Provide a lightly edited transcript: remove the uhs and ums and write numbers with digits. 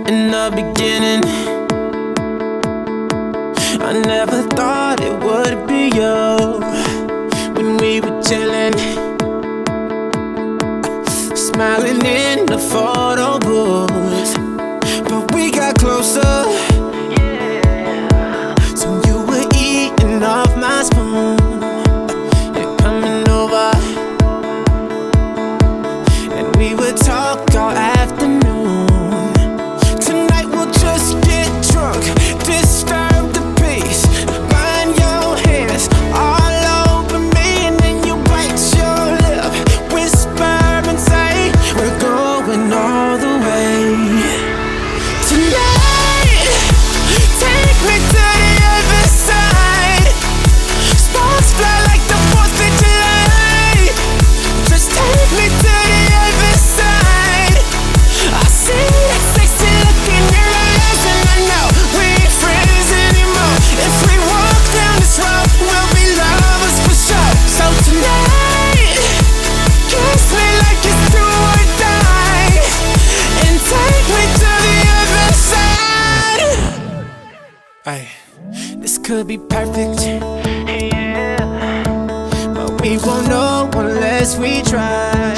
in the beginning. I never thought it would be you when we were chilling, smiling in the photo booth. But we got closer, so you were eating off my spoon. You're coming over, and we would talk all afternoon. Tonight we'll just get drunk, disturb the peace, burn your hands all over me, and then you bite your lip, whisper and say we're going all the way. Tonight, take me to the other side. Sparks fly like the 4th of July. Just take me to the other side. I see that sexy look in your eyes, and I know we ain't friends anymore. If we walk down this road, we'll be lovers for sure. So tonight, kiss me like it's do or die, and take me to the other side. Ay, this could be perfect, but we won't know unless we try.